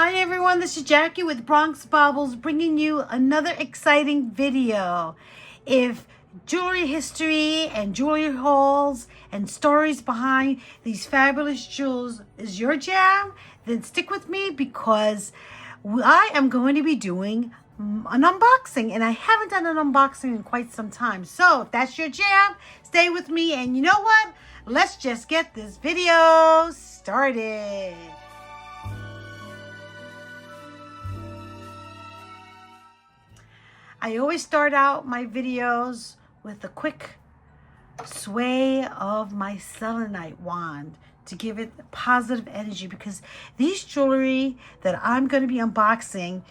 Hi everyone, this is Jackie with Bronx Baubles bringing you another exciting video. If jewelry history and jewelry hauls and stories behind these fabulous jewels is your jam, then stick with me because I am going to be doing an unboxing, and I haven't done an unboxing in quite some time. So if that's your jam, stay with me, and you know what? Let's just get this video started. I always start out my videos with a quick sway of my selenite wand to give it positive energy, because these jewelry that I'm going to be unboxing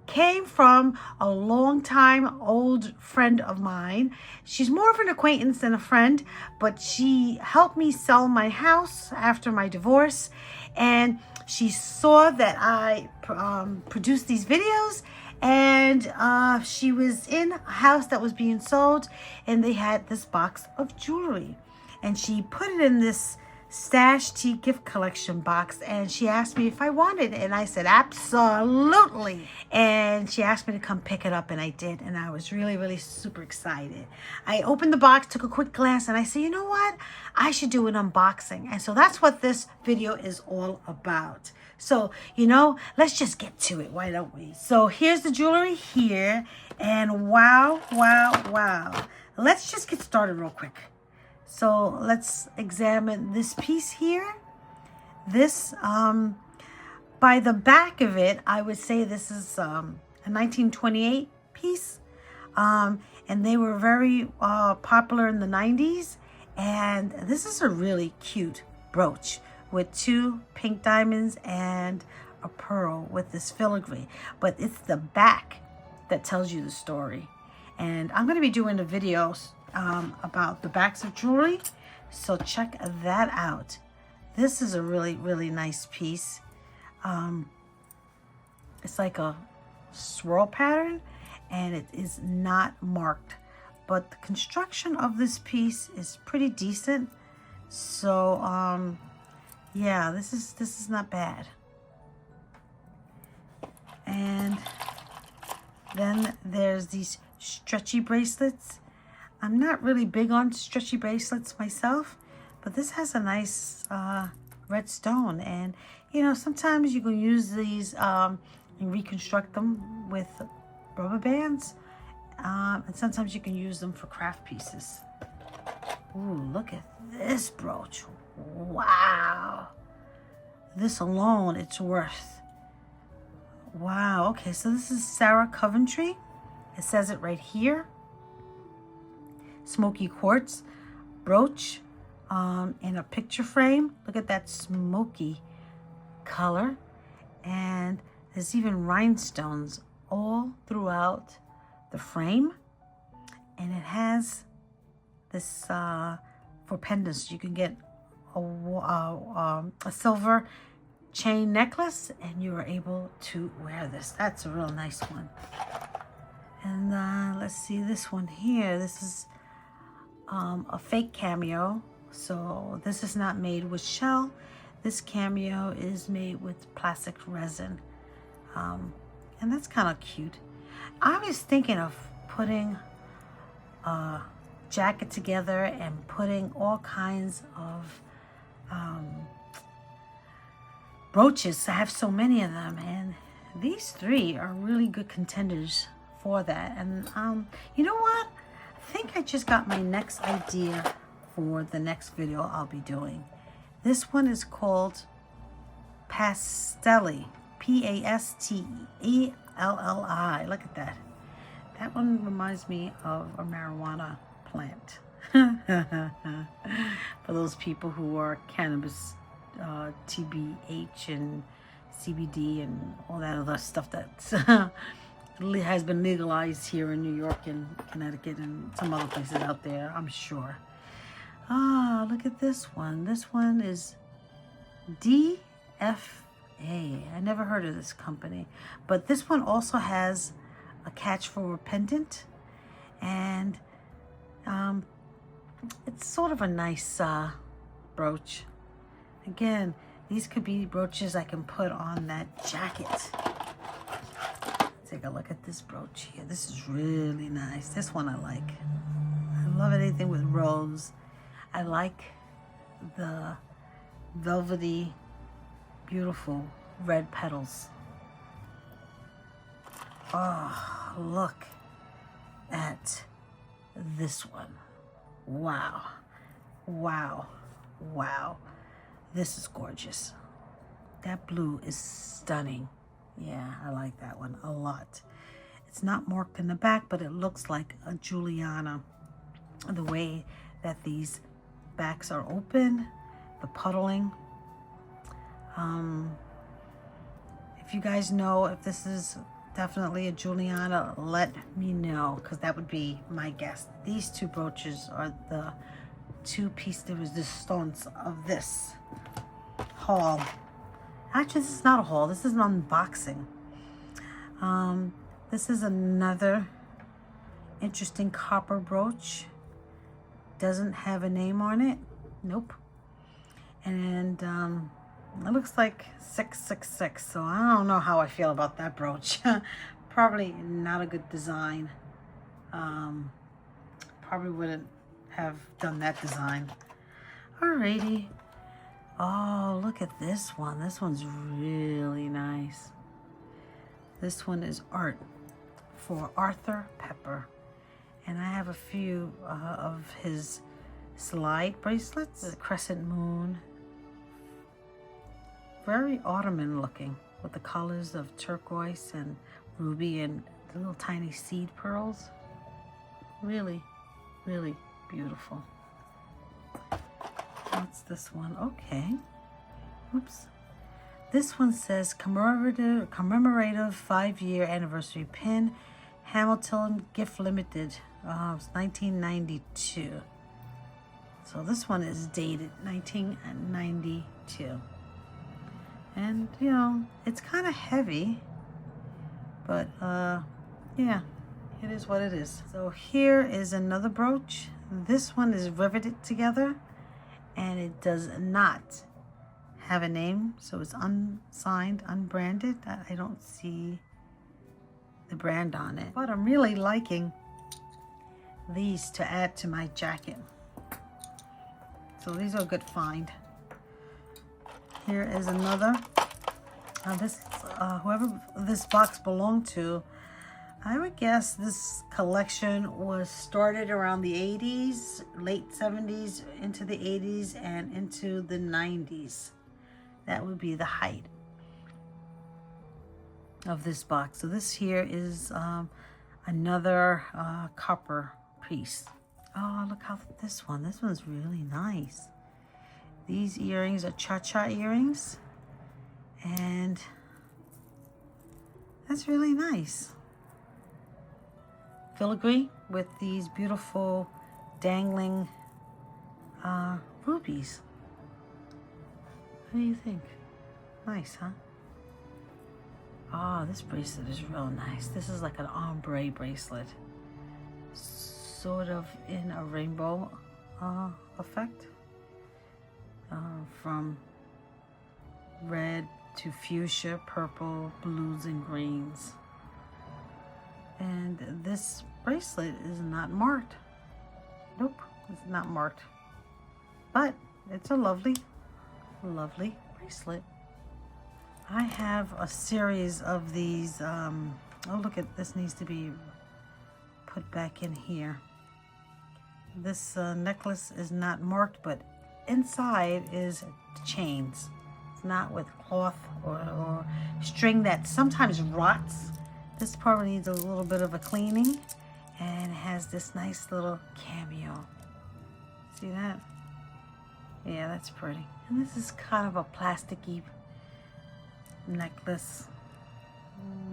came from a long-time old friend of mine. She's more of an acquaintance than a friend, but she helped me sell my house after my divorce, and she saw that I produced these videos, and she was in a house that was being sold, and they had this box of jewelry, and she put it in this Stash Tea gift collection box, and she asked me if I wanted it, and I said absolutely, and she asked me to come pick it up, and I did, and I was really super excited. I opened the box, took a quick glance, and I said, you know what, I should do an unboxing. And so that's what this video is all about. So, you know, let's just get to it, why don't we? So here's the jewelry here, and wow. Let's just get started real quick. So let's examine this piece here. This, by the back of it, I would say this is a 1928 piece. And they were very popular in the 90s. And this is a really cute brooch with 2 pink diamonds and a pearl with this filigree. But it's the back that tells you the story. And I'm going to be doing a video about the backs of jewelry, so check that out. This is a really nice piece. It's like a swirl pattern, and it is not marked, but the construction of this piece is pretty decent. So yeah, this is not bad. And then there's these stretchy bracelets. I'm not really big on stretchy bracelets myself, but this has a nice red stone, and you know, sometimes you can use these and reconstruct them with rubber bands, and sometimes you can use them for craft pieces. Ooh, look at this brooch. Wow, this alone, it's worth. Wow. Okay, so this is Sarah Coventry. It says it right here. Smoky quartz brooch in a picture frame. Look at that smoky color, and there's even rhinestones all throughout the frame, and it has this for pendants. You can get a silver chain necklace, and you are able to wear this. That's a real nice one. And let's see this one here. This is a fake cameo, so this is not made with shell. This cameo is made with plastic resin, and that's kind of cute. I was thinking of putting a jacket together and putting all kinds of brooches. I have so many of them, and these 3 are really good contenders for that. And you know what? I think I just got my next idea for the next video I'll be doing. This one is called Pastelli, Pastelli. Look at that. That one reminds me of a marijuana plant. For those people who are cannabis, TBH and CBD and all that other stuff that's has been legalized here in New York and Connecticut and some other places out there, I'm sure. Ah, look at this one. This one is DFA. I never heard of this company, but this one also has a catch for a pendant, and it's sort of a nice brooch. Again, These could be brooches I can put on that jacket. Take a look at this brooch here. This is really nice. This one I like. I love anything with rose. I like the velvety, beautiful red petals. Oh, look at this one. Wow. Wow. Wow. This is gorgeous. That blue is stunning. Yeah, I like that one a lot. It's not marked in the back, but it looks like a Juliana. The way that these backs are open, the puddling. If you guys know if this is definitely a Juliana, let me know, because that would be my guess. These two brooches are the two piece de resistance of this haul. Actually, this is not a haul. This is an unboxing. This is another interesting copper brooch. Doesn't have a name on it. Nope. And it looks like 666. So I don't know how I feel about that brooch. Probably not a good design. Probably wouldn't have done that design. Alrighty. Oh, look at this one. This one's really nice. This one is art for Arthur Pepper. And I have a few of his slide bracelets. The crescent moon. Very Ottoman looking, with the colors of turquoise and ruby and the little tiny seed pearls. Really, really beautiful. What's this one? Okay. Oops. This one says commemorative 5-year anniversary pin, Hamilton Gift Limited. It's 1992. So this one is dated 1992. And, you know, it's kind of heavy, but, yeah, it is what it is. So here is another brooch. This one is riveted together, and it does not have a name, so it's unsigned, unbranded. I don't see the brand on it, but I'm really liking these to add to my jacket. So these are a good find. Here is another. Whoever this box belonged to, I would guess this collection was started around the 80s, late 70s into the 80s and into the 90s. That would be the height of this box. So this here is another copper piece. Oh, look how this one's really nice. These earrings are cha-cha earrings, and that's really nice. Filigree with these beautiful dangling rubies. What do you think? Nice, huh? Oh, this bracelet is real nice. This is like an ombre bracelet, sort of in a rainbow effect. From red to fuchsia, purple, blues, and greens. And this bracelet is not marked. Nope, it's not marked. But it's a lovely, lovely bracelet. I have a series of these. Oh, look at this, needs to be put back in here. This necklace is not marked, but inside is chains. It's not with cloth or string that sometimes rots. This probably needs a little bit of a cleaning, and it has this nice little cameo. See that? Yeah, that's pretty. And this is kind of a plasticky necklace.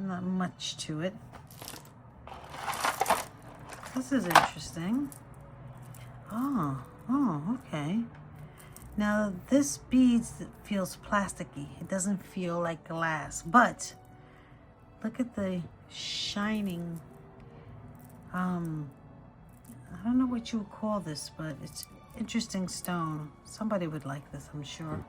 Not much to it. This is interesting. Oh, okay. Now this beads feels plasticky. It doesn't feel like glass, but look at the shining, I don't know what you would call this, but it's interesting stone. Somebody would like this, I'm sure.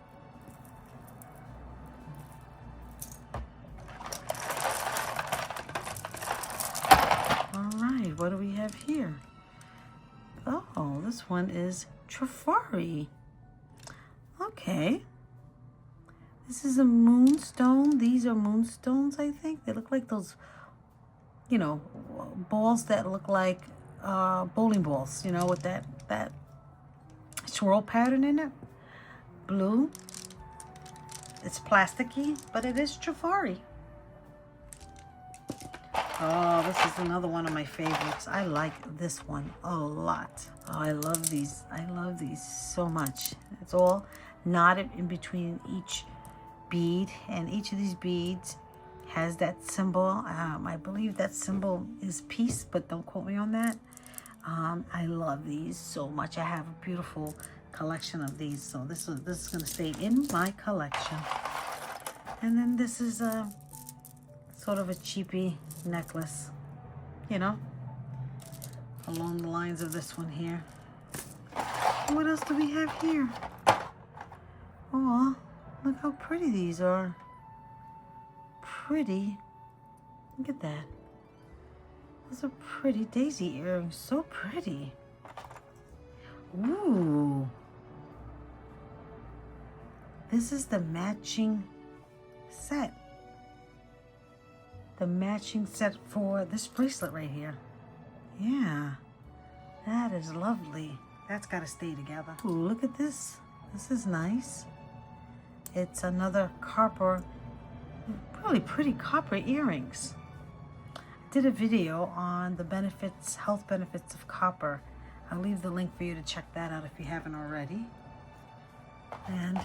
what do we have here? Oh, this one is Trifari. Okay. This is a moonstone. These are moonstones, I think. They look like those, you know, balls that look like bowling balls, you know, with that swirl pattern in it. Blue. It's plasticky, but it is Trifari. Oh, this is another one of my favorites. I like this one a lot. Oh, I love these. I love these so much. It's all knotted in between each bead, and each of these beads has that symbol. I believe that symbol is peace, but don't quote me on that. I love these so much. I have a beautiful collection of these, so this is going to stay in my collection. And then this is a sort of a cheapy necklace, you know, along the lines of this one here. What else do we have here? Oh, look how pretty these are. Pretty. Look at that. Those are pretty daisy earrings. So pretty. Ooh. This is the matching set. The matching set for this bracelet right here. Yeah. That is lovely. That's got to stay together. Ooh, look at this. This is nice. It's another copper, really pretty copper earrings. I did a video on the benefits, health benefits of copper. I'll leave the link for you to check that out if you haven't already. And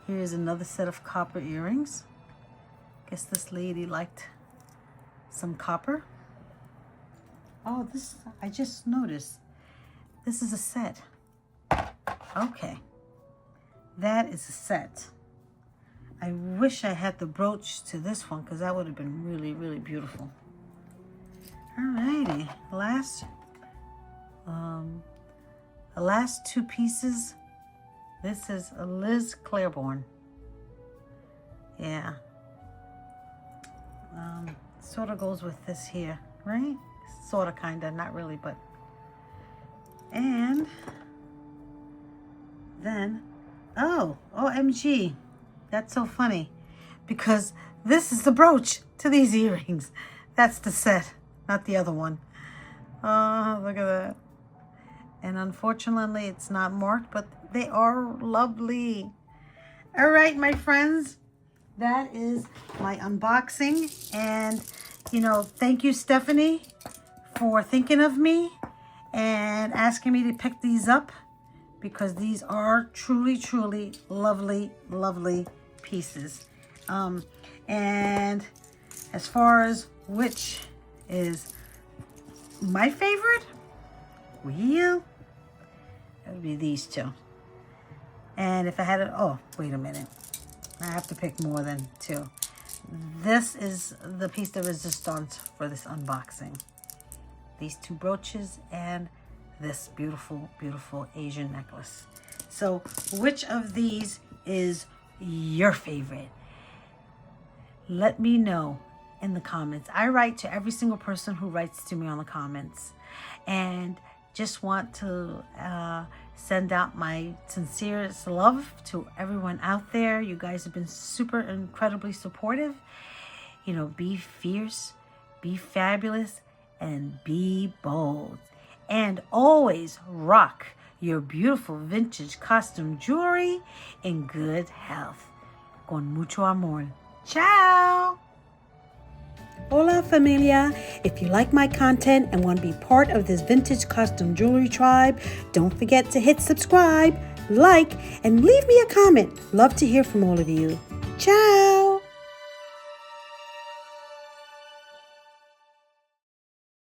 here's another set of copper earrings. Guess this lady liked some copper. Oh, this, I just noticed. This is a set. Okay. That is a set. I wish I had the brooch to this one because that would have been really, really beautiful. Alrighty. The last two pieces. This is a Liz Claiborne. Yeah. Sort of goes with this here, right? Sort of, kind of, not really, but. And then, oh, OMG. That's so funny because this is the brooch to these earrings. That's the set, not the other one. Oh, look at that. And unfortunately, it's not marked, but they are lovely. All right, my friends. That is my unboxing. And, you know, thank you, Stephanie, for thinking of me and asking me to pick these up because these are truly, truly lovely, lovely pieces. And as far as which is my favorite, well, it would be these two. And if I had it, oh, wait a minute. I have to pick more than two. This is the piece de resistance for this unboxing. These two brooches and this beautiful, beautiful Asian necklace. So which of these is your favorite? Let me know in the comments. I write to every single person who writes to me on the comments. And just want to send out my sincerest love to everyone out there. You guys have been super incredibly supportive. You know, be fierce, be fabulous, and be bold. And always rock your beautiful vintage costume jewelry in good health. Con mucho amor. Ciao! Hola familia! If you like my content and want to be part of this vintage costume jewelry tribe, don't forget to hit subscribe, like, and leave me a comment. Love to hear from all of you. Ciao!